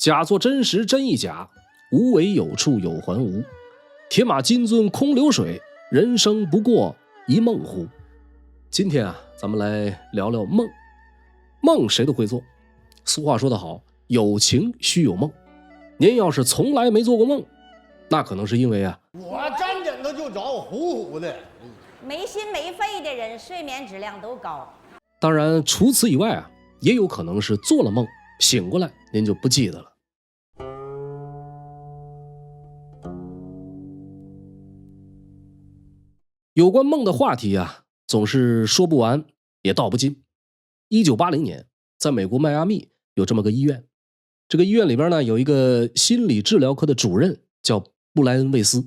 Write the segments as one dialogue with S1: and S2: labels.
S1: 假作真時真亦假，無為有處有還無。鐵馬金樽空流水，人生不過一夢乎。今天啊，咱們來聊聊夢。夢誰都會做，俗話說得好，有情須有夢。您要是從來沒做過夢，那可能是因為啊，
S2: 我沾枕頭就着，呼呼的。
S3: 没心没肺的人，睡眠质量都高。
S1: 当然，除此以外啊，也有可能是做了夢，醒过来您就不记得了。有關夢的話題啊，總是說不完，也道不盡。1980年，在美國邁阿密有這麼個醫院，這個醫院裡邊呢，有一個心理治療科的主任叫布萊恩·魏斯。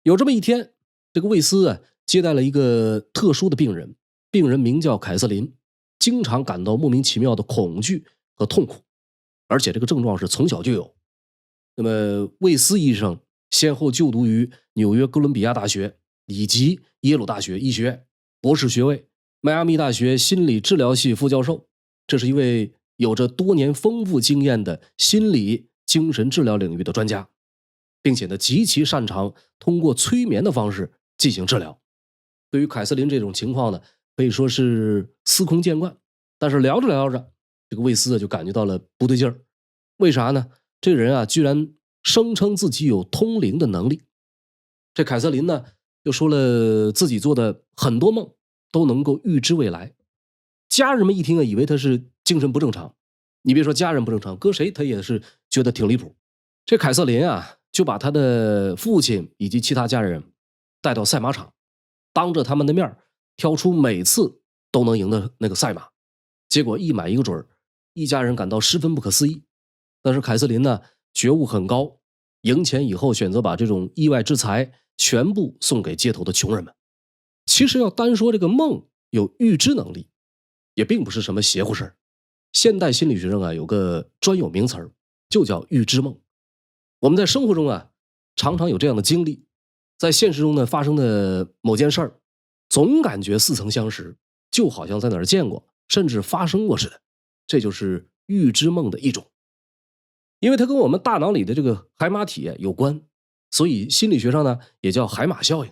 S1: 有這麼一天，這個魏斯啊，接待了一個特殊的病人，病人名叫凱瑟琳，經常感到莫名其妙的恐懼和痛苦，而且這個症狀是從小就有。那麼魏斯醫生先後就讀於紐約哥倫比亞大學以及耶魯大學醫学院，博士學位，邁阿密大學心理治療系副教授。這是一位有着多年豐富經驗的心理精神治療領域的專家，並且呢極其擅長通過催眠的方式進行治療。对於凱瑟琳這種情況呢，可以說是司空見慣。但是聊着聊着，這個魏斯就感覺到了不對勁兒。為啥呢？這個人啊，居然聲稱自己有通靈的能力。這凱瑟琳呢，就說了自己做的很多夢都能夠預知未來。家人們一聽啊，以為他是精神不正常。你別說家人不正常，搁誰他也是覺得挺離譜。這凱瑟琳啊，就把他的父親以及其他家人帶到賽馬場，當着他們的面挑出每次都能贏的那個賽馬，結果一買一個準兒，一家人感到十分不可思議。但是凱瑟琳呢，覺悟很高，贏錢以後選擇把這種意外之財全部送給街頭的窮人們。其實要單說這個夢有預知能力，也並不是什麼邪乎事兒。現代心理學上啊，有個專有名詞，就叫預知夢。我們在生活中啊，常常有這樣的經歷，在現實中呢發生的某件事兒，總感覺似曾相識，就好像在哪兒見過，甚至發生過似的。這就是預知夢的一種，因為它跟我們大腦裡的這個海馬體有關，所以心理學上呢也叫海馬效應。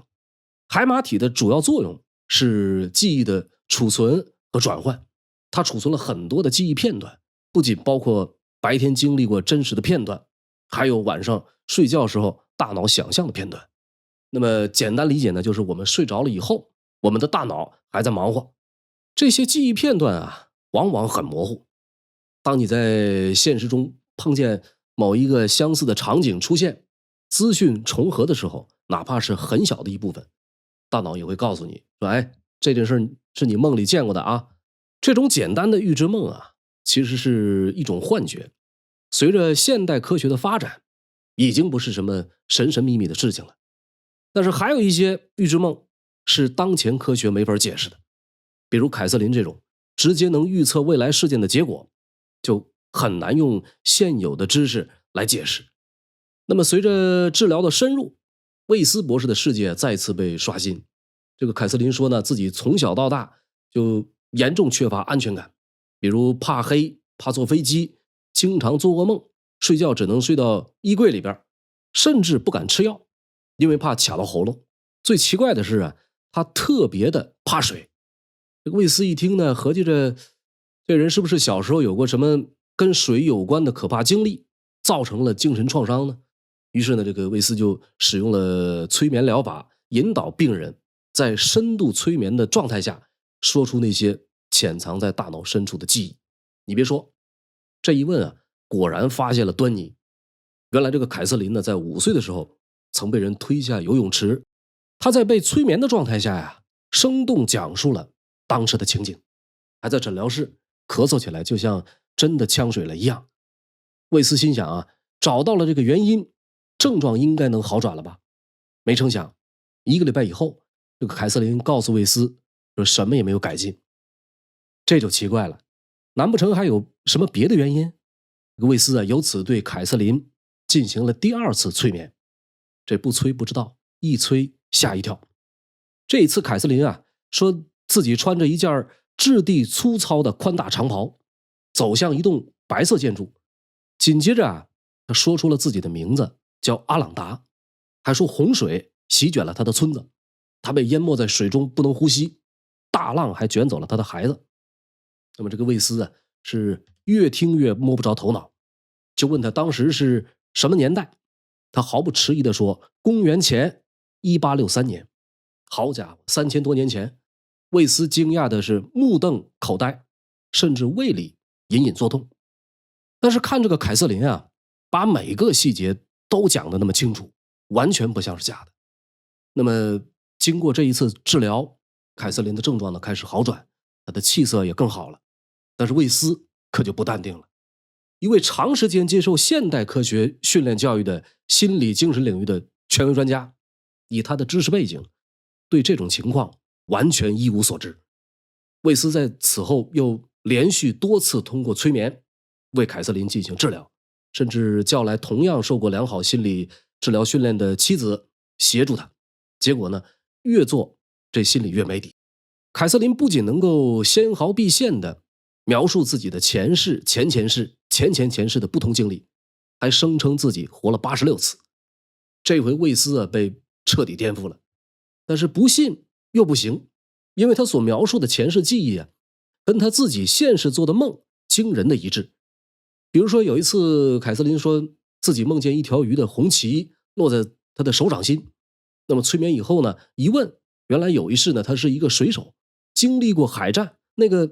S1: 海馬體的主要作用是記憶的儲存和轉換，它儲存了很多的記憶片段，不僅包括白天經歷過真實的片段，還有晚上睡覺時候大腦想象的片段。那麼簡單理解呢，就是我們睡着了以後，我們的大腦還在忙活，這些記憶片段啊，往往很模糊。當你在現實中碰見某一個相似的場景出現，資訊重合的時候，哪怕是很小的一部分，大腦也會告訴你說，哎，這件事是你夢裡見過的啊。這種簡單的預知夢啊，其實是一種幻覺。隨着現代科學的發展，已經不是什麼神神秘秘的事情了。但是還有一些預知夢是當前科学沒法解釋的，比如凱瑟琳這種直接能預測未來事件的結果，就很難用現有的知識來解釋。那麼隨着治療的深入，魏斯博士的世界再次被刷新。这个凱瑟琳說呢，自己從小到大就嚴重缺乏安全感，比如怕黑，怕坐飛機，經常做噩夢，睡覺只能睡到衣櫃裡邊，甚至不敢吃藥，因為怕卡到喉嚨。最奇怪的是啊，他特別的怕水。這個魏斯一聽呢，合計着這人是不是小時候有過什麼跟水有關的可怕經歷，造成了精神創傷呢？於是呢，這個魏斯就使用了催眠療法，引導病人在深度催眠的狀態下說出那些潛藏在大腦深處的記憶。你別說，這一問啊，果然發現了端倪。原來這個凱瑟琳呢，在5歲的時候曾被人推下游泳池，她在被催眠的狀態下呀，生動講述了當時的情景，還在診療室咳嗽起來，就像真的嗆水了一樣。魏斯心想啊，找到了這個原因，症狀應該能好轉了吧？沒成想，1個禮拜以後，這個凱瑟琳告訴魏斯說什麼也沒有改進。這就奇怪了，難不成還有什麼別的原因？魏斯啊，由此對凱瑟琳進行了第2次催眠。這不催不知道，一催嚇一跳。這一次凱瑟琳啊，說自己穿着一件質地粗糙的寬大長袍，走向一棟白色建築，緊接着啊，他說出了自己的名字，叫阿朗達，還說洪水席捲了他的村子，他被淹沒在水中不能呼吸，大浪還卷走了他的孩子。那么这個魏斯啊，是越聽越摸不着頭腦，就問他當時是什麼年代，他毫不遲疑地說公元前1863年。好家伙，3000多年前。魏斯驚訝的是目瞪口呆，甚至胃裡隱隱作痛。但是看這個凱瑟琳啊，把每個細節都講得那麼清楚，完全不像是假的。那麼經過這一次治療，凱瑟琳的症狀呢開始好轉，她的氣色也更好了。但是魏斯可就不淡定了，一位長時間接受現代科學訓練教育的心理精神領域的權威專家，以他的知識背景，對這種情況完全一無所知。魏斯在此後又連續多次通過催眠為凱瑟琳進行治療，甚至叫來同樣受過良好心理治療訓練的妻子協助他。結果呢，越做這心裡越沒底。凱瑟琳不僅能夠纖毫畢現地描述自己的前世、前前世、前前前世的不同經歷，還聲稱自己活了86次。這回魏斯啊被徹底顛覆了，但是不信又不行，因為他所描述的前世記憶啊，跟他自己現實做的夢驚人的一致。比如說有一次，凱瑟琳說自己夢見一條魚的紅鰭落在他的手掌心。那麼催眠以後呢，一問，原來有一世呢，他是一個水手，經歷過海戰，那個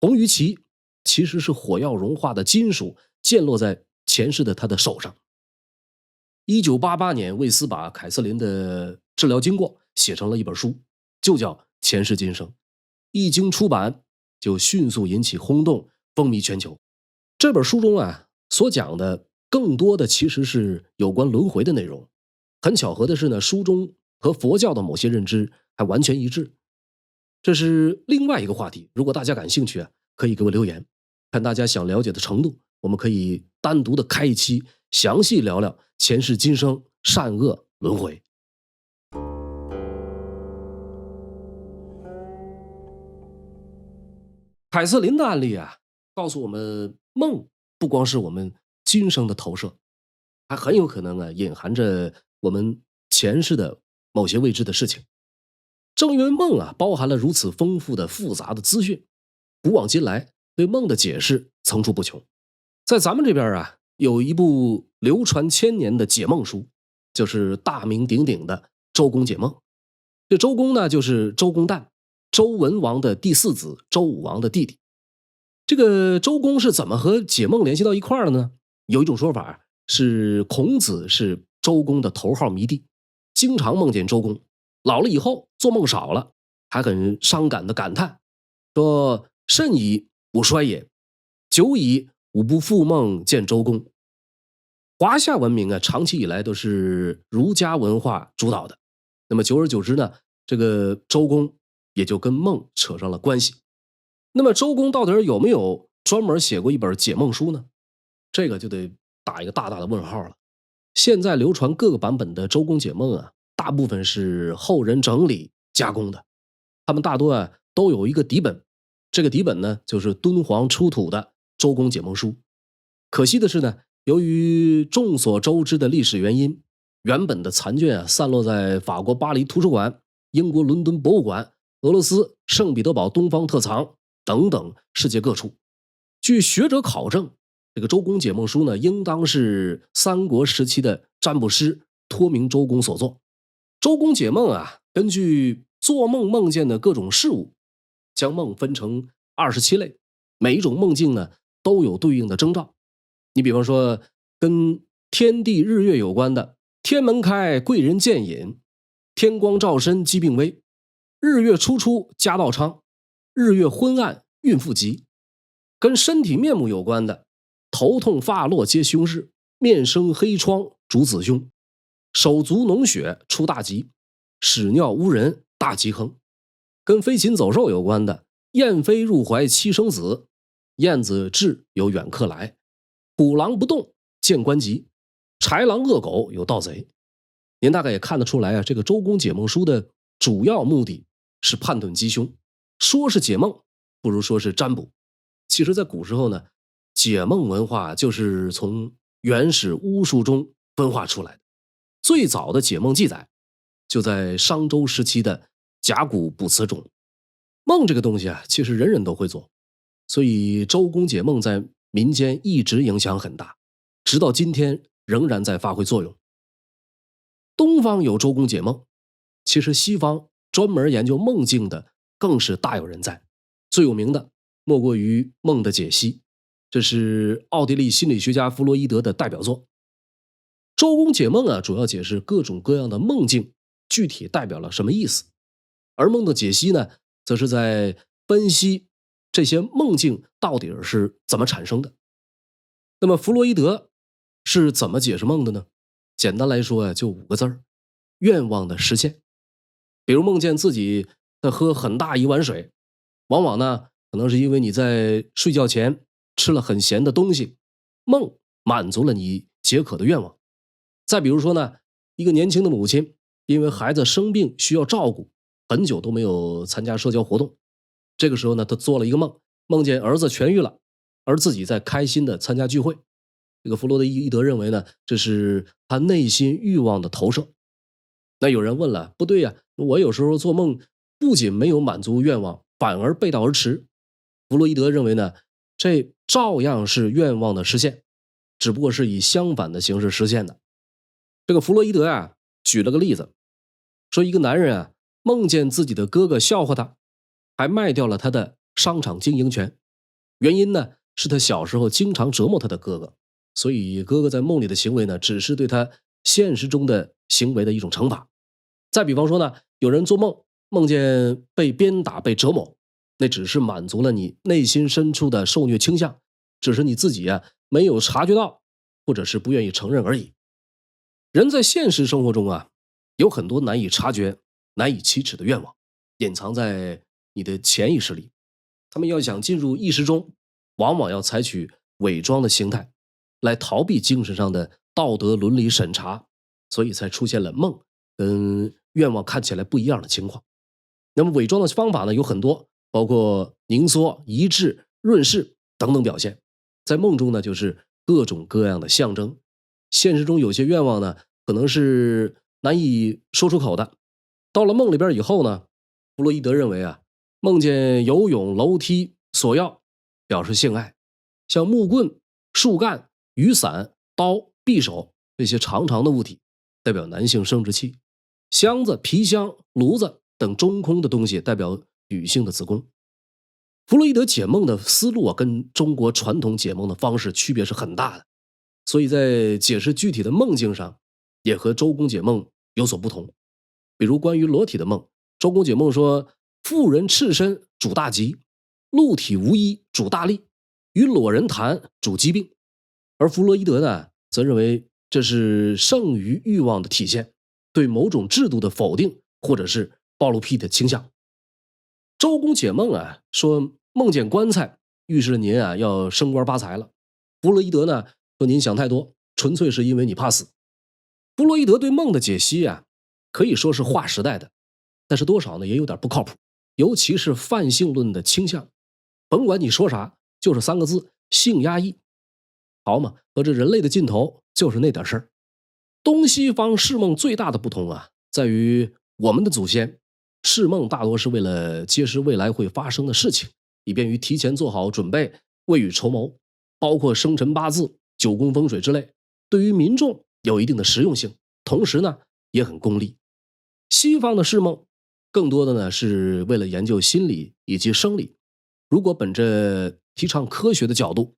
S1: 紅魚鰭其實是火藥融化的金屬濺落在前世的他的手上。1988年，魏斯把凱瑟琳的治療經過寫成了一本書，就叫《前世今生》。一經出版，就迅速引起轟動，風靡全球。這本書中啊，所講的更多的其實是有關輪迴的內容。很巧合的是呢，書中和佛教的某些認知還完全一致。這是另外一個話題，如果大家感興趣啊，可以給我留言，看大家想了解的程度，我們可以單獨的開一期，詳細聊聊前世今生、善惡輪迴。凱瑟琳的案例啊，告訴我們，夢不光是我們今生的投射，還很有可能啊，隱含着我們前世的某些未知的事情。正因為夢啊，包含了如此豐富的複雜的資訊，古往今來對夢的解釋層出不窮。在咱們這邊啊，有一部流傳千年的解夢書，就是大名鼎鼎的《周公解夢》。這周公呢，就是周公旦，周文王的第4子，周武王的弟弟。這個周公是怎麼和解夢聯繫到一塊兒的呢？有一種說法是孔子是周公的頭號迷弟，經常夢見周公，老了以後做夢少了，還很傷感的感嘆說：“甚矣，吾衰也！久矣，吾不復夢見周公。”華夏文明啊，長期以來都是儒家文化主導的，那麼久而久之呢，這個周公也就跟夢扯上了關係。那麼周公到底有沒有專門寫過一本解夢書呢？這個就得打一個大大的問號了。現在流傳各個版本的周公解夢啊，大部分是後人整理加工的，他們大多啊都有一個底本，這個底本呢就是敦煌出土的周公解夢書。可惜的是呢，由於眾所周知的歷史原因，原本的殘卷啊散落在法國巴黎圖書館、英國倫敦博物館、俄羅斯聖彼得堡東方特藏等等世界各處。據學者考證，這個周公解夢書呢，應當是三國時期的占卜師托名周公所作。周公解夢啊，根据做夢夢見的各種事物，將夢分成27類，每一種夢境呢都有對應的徵兆。你比方說，跟天地日月有關的，天門開，貴人見引；天光照身，疾病危；日月初出，家道昌；日月昏暗，孕婦急。跟身體面目有關的，頭痛發落皆凶事；面生黑瘡，主子凶；手足膿血，出大疾；屎尿污人，大吉亨。跟飛禽走獸有關的，燕飛入懷，妻生子；燕子至，有遠客來；虎狼不動，見官吉；豺狼惡狗，有盜賊。您大概也看得出來啊，這個周公解夢書的主要目的是判斷吉凶，說是解夢，不如說是占卜。其實在古時候呢，解夢文化就是從原始巫術中分化出來的。最早的解夢記載就在商周时期的甲骨卜辞中。夢这個東西啊，其實人人都會做，所以周公解夢在民間一直影響很大，直到今天仍然在發揮作用。東方有周公解夢，其實西方專門研究夢境的更是大有人在。最有名的莫過於夢的解析，這是奧地利心理學家弗洛伊德的代表作。周公解夢啊，主要解釋各種各樣的夢境具體代表了什麼意思，而夢的解析呢，則是在分析這些夢境到底是怎麼產生的。那麼弗洛伊德是怎麼解釋夢的呢？簡單來說啊，就5個字兒：願望的實現。比如夢見自己在喝很大一碗水，往往呢，可能是因為你在睡覺前吃了很鹹的東西，夢滿足了你解渴的願望。再比如說呢，一個年輕的母親因為孩子生病需要照顧，很久都沒有參加社交活動，這個時候呢，他做了一個夢，夢見兒子痊癒了，而自己在開心的參加聚會。這個弗洛伊德認為呢，這是他內心慾望的投射。那有人問了，不對呀，我有時候做夢不僅沒有滿足願望，反而背道而馳。弗洛伊德認為呢，這照樣是願望的實現，只不過是以相反的形式實現的。這個弗洛伊德啊，舉了個例子，說一個男人啊，夢見自己的哥哥笑話他，還賣掉了他的商場經營權。原因呢，是他小時候經常折磨他的哥哥，所以哥哥在夢裡的行為呢，只是對他現實中的行為的一種懲罰。再比方說呢，有人做夢夢見被鞭打、被折磨，那只是滿足了你內心深處的受虐傾向，只是你自己啊沒有察覺到，或者是不願意承認而已。人在現實生活中啊，有很多難以察覺、難以啟齒的願望，隱藏在你的潛意識裡。他們要想進入意識中，往往要採取偽裝的形態，來逃避精神上的道德倫理審查，所以才出現了夢跟願望看起來不一樣的情況。那麼偽裝的方法呢，有很多，包括凝縮、移置、潤飾等等表現。在夢中呢，就是各種各樣的象徵。現實中有些願望呢，可能是難以說出口的。到了夢裡邊以後呢，弗洛伊德認為啊，夢見游泳、樓梯、索要表示性愛，像木棍、樹幹、雨傘、刀、匕首這些長長的物體代表男性生殖器，箱子、皮箱、爐子等中空的東西代表女性的子宮。弗洛伊德解夢的思路啊，跟中國傳統解夢的方式區別是很大的，所以在解釋具體的夢境上也和周公解夢有所不同。比如關於裸體的夢，周公解夢說婦人赤身主大吉，露體無衣主大利，與裸人談主疾病。而弗洛伊德呢，則認為這是剩餘慾望的體現，對某種制度的否定，或者是暴露癖的傾向。周公解夢啊，說夢見棺材預示您啊要升官發財了。弗洛伊德呢說您想太多，純粹是因為你怕死。弗洛伊德對夢的解析啊，可以說是劃時代的，但是多少呢也有點不靠譜，尤其是泛性論的傾向。甭管你說啥，就是3個字：性壓抑。好嘛，和这人類的盡頭就是那點事兒。東西方釋夢最大的不同啊，在於我們的祖先釋夢大多是為了揭示未來會發生的事情，以便於提前做好準備，未雨綢繆，包括生辰八字、九宮風水之類，對於民眾有一定的實用性，同時呢也很功利。西方的釋夢更多的呢是為了研究心理以及生理。如果本着提倡科學的角度，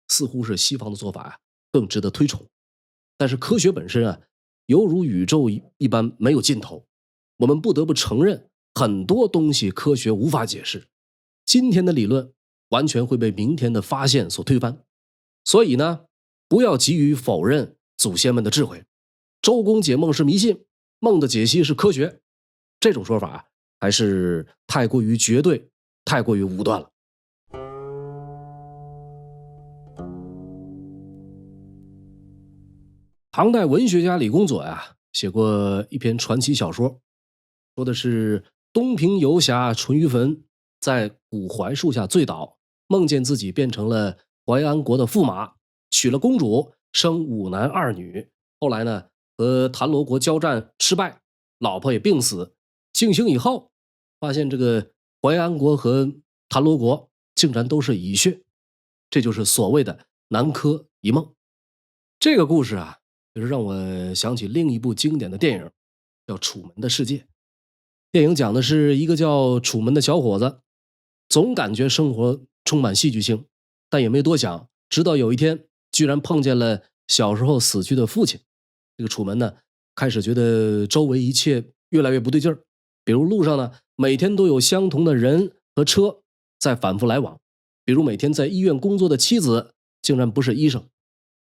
S1: 似乎是西方的做法啊更值得推崇。但是科学本身啊，猶如宇宙一般沒有盡頭，我們不得不承認很多東西科學無法解釋，今天的理論完全會被明天的發現所推翻。所以呢，不要急於否認祖先們的智慧。周公解夢是迷信，夢的解析是科學，這種說法還是太過於絕對，太過於武斷了。唐代文學家李公佐呀，写過一篇傳奇小說，說的是東平游俠淳于棼在古槐樹下醉倒，夢見自己變成了淮安國的駙馬，娶了公主，生5男2女。後來呢，和譚羅國交戰失敗，老婆也病死。清醒以後，發現這個淮安國和譚羅國竟然都是蟻穴，這就是所謂的南柯一夢。這個故事啊，就是讓我想起另一部經典的電影，叫《楚門的世界》。電影講的是一個叫楚門的小伙子，總感覺生活充滿戲劇性，但也沒多想，直到有一天居然碰見了小時候死去的父親。這個楚門呢，開始覺得周圍一切越來越不對勁兒，比如路上呢，每天都有相同的人和車在反复來往，比如每天在醫院工作的妻子竟然不是医生。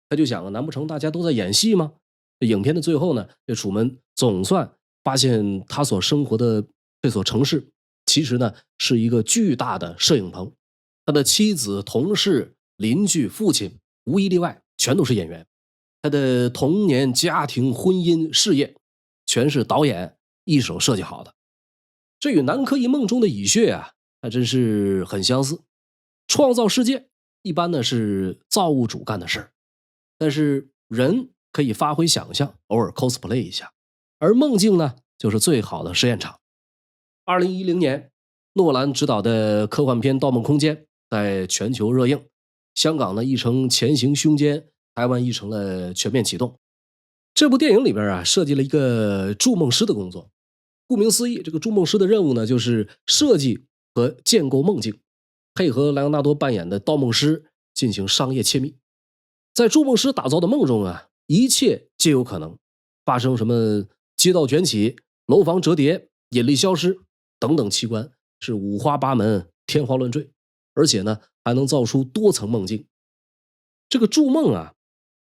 S1: 他就想，難不成大家都在演戲嗎？影片的最後呢，這楚門總算發現他所生活的这所城市其實呢是一個巨大的攝影棚，他的妻子、同事、鄰居、父親無一例外全都是演員，他的童年、家庭、婚姻、事業全是導演一手設計好的。這與南柯一夢中的蟻穴啊，還真是很相似。創造世界一般呢是造物主幹的事兒，但是人可以發揮想象，偶爾 cosplay 一下，而夢境呢就是最好的實驗場。2010年，諾蘭執導的科幻片《盜夢空間》在全球熱映，香港呢譯成《潛行凶間》，台灣譯成了《全面啟動》。這部電影裡邊啊，設計了一個築夢師的工作。顧名思義，這個築夢師的任務呢，就是設計和建構夢境，配合萊昂納多扮演的盜夢師進行商業竊密。在築夢師打造的夢中啊，一切皆有可能發生，什麼街道捲起、樓房折疊、引力消失等等奇觀，是五花八門、天花亂墜，而且呢，還能造出多層夢境。這個築夢啊，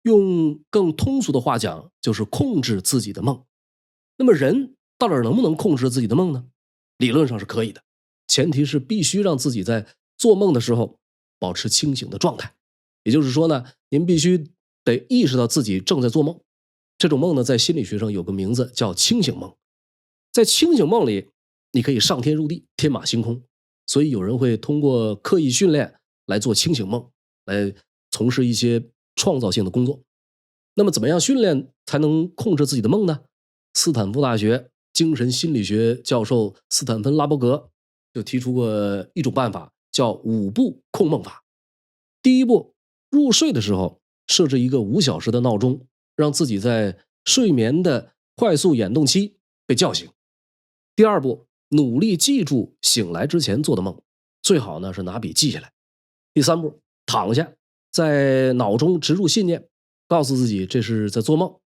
S1: 用更通俗的話講，就是控制自己的夢。那麼人到底能不能控制自己的夢呢？理論上是可以的，前提是必須讓自己在做夢的時候保持清醒的狀態。也就是說呢，您必須得意識到自己正在做夢。這種夢呢，在心理學上有個名字叫清醒夢。在清醒夢裡，你可以上天入地，天馬行空。所以有人會通過刻意訓練來做清醒夢，來從事一些創造性的工作。那麼怎麼樣訓練才能控制自己的夢呢？斯坦福大學精神心理學教授斯坦芬拉伯格就提出过一种办法，叫5步控夢法。第一步，入睡的时候設置一個5小時的鬧鐘，讓自己在睡眠的快速眼動期被叫醒。第二步，努力記住醒來之前做的夢，最好呢是拿筆記下來。第三步，躺下，在腦中植入信念，告訴自己這是在做夢。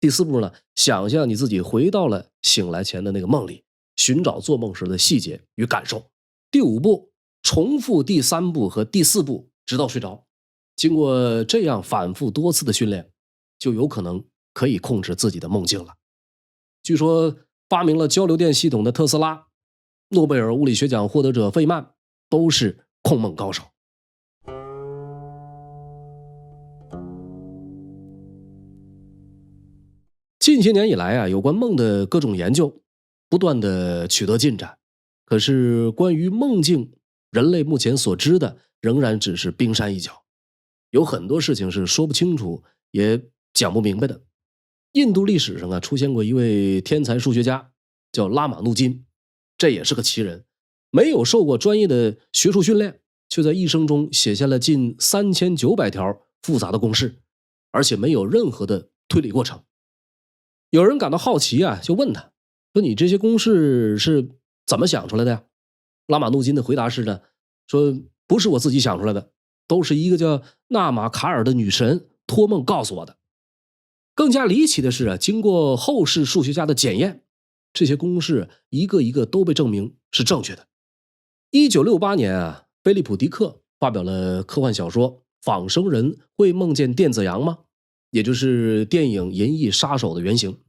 S1: 第四步呢，想象你自己回到了醒來前的那個夢裡，尋找做夢時的細節與感受。第5步，重複第3步和第4步，直到睡着。經過這樣反覆多次的訓練，就有可能可以控制自己的夢境了。據說發明了交流電系統的特斯拉、諾貝爾物理學獎獲得者費曼都是控夢高手。近些年以來啊，有關夢的各種研究不斷的取得進展，可是關於夢境，人類目前所知的仍然只是冰山一角，有很多事情是說不清楚也講不明白的。印度歷史上啊，出現過一位天才數學家，叫拉馬努金，這也是個奇人，沒有受過專業的學術訓練，卻在一生中寫下了近3900條複雜的公式，而且沒有任何的推理過程。有人感到好奇啊，就問他說：“你這些公式是怎麼想出來的呀？”拉馬努金的回答是呢，說不是我自己想出來的，都是一個叫納瑪卡爾的女神托夢告訴我的。更加離奇的是啊，經過後世數學家的檢驗，這些公式一個一個都被證明是正確的。1968年啊，菲利普·迪克發表了科幻小說《仿生人會夢見電子羊嗎》，也就是電影《銀翼殺手》的原型，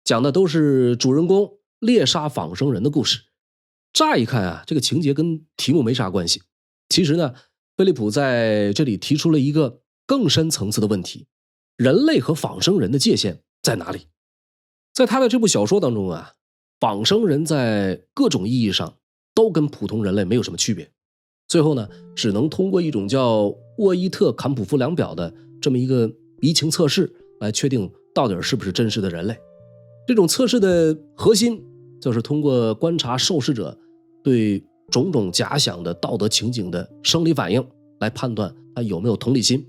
S1: 講的都是主人公獵殺仿生人的故事。乍一看啊，這個情節跟題目沒啥關係。其實呢，菲利普在這裡提出了一個更深層次的問題：人類和仿生人的界限在哪裡？在他的這部小說當中啊，仿生人在各種意義上都跟普通人類沒有什麼區別。最後呢，只能通過一种叫沃伊特坎普夫量表的这么一個移情測試來確定到底是不是真實的人類。這種測試的核心就是通過觀察受試者對種種假想的道德情景的生理反應來判斷他有沒有同理心。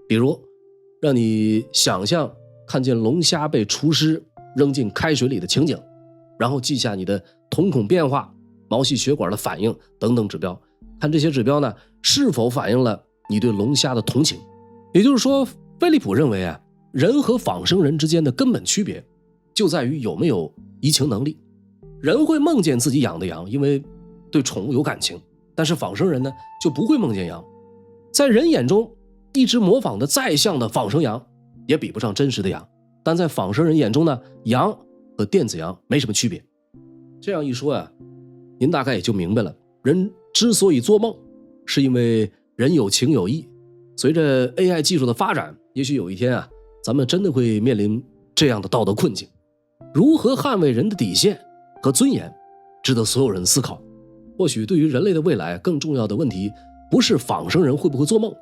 S1: 比如讓你想象看見龍蝦被廚師扔進開水裡的情景，然後記下你的瞳孔變化、毛細血管的反應等等指標，看這些指標呢是否反映了你對龍蝦的同情。也就是說，菲利普認為啊，人和仿生人之間的根本區別就在於有沒有移情能力。人會夢見自己養的羊，因為對寵物有感情，但是仿生人呢就不會夢見羊。在人眼中，一隻模仿的再像的仿生羊也比不上真實的羊，但在仿生人眼中呢，羊和電子羊沒什麼區別。這樣一說啊，您大概也就明白了，人之所以做夢，是因為人有情有義。隨着 AI 技術的發展，也許有一天啊，咱們真的會面臨這樣的道德困境。如何捍衛人的底線和尊嚴，值得所有人思考。或許對於人類的未來，更重要的問題不是仿生人會不會做夢，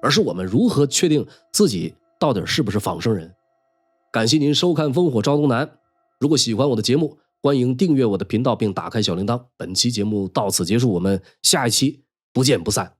S1: 而是我們如何確定自己到底是不是仿生人。感謝您收看《烽火照東南》，如果喜歡我的節目，歡迎訂閱我的頻道並打開小鈴鐺。本期節目到此結束，我們下一期不見不散。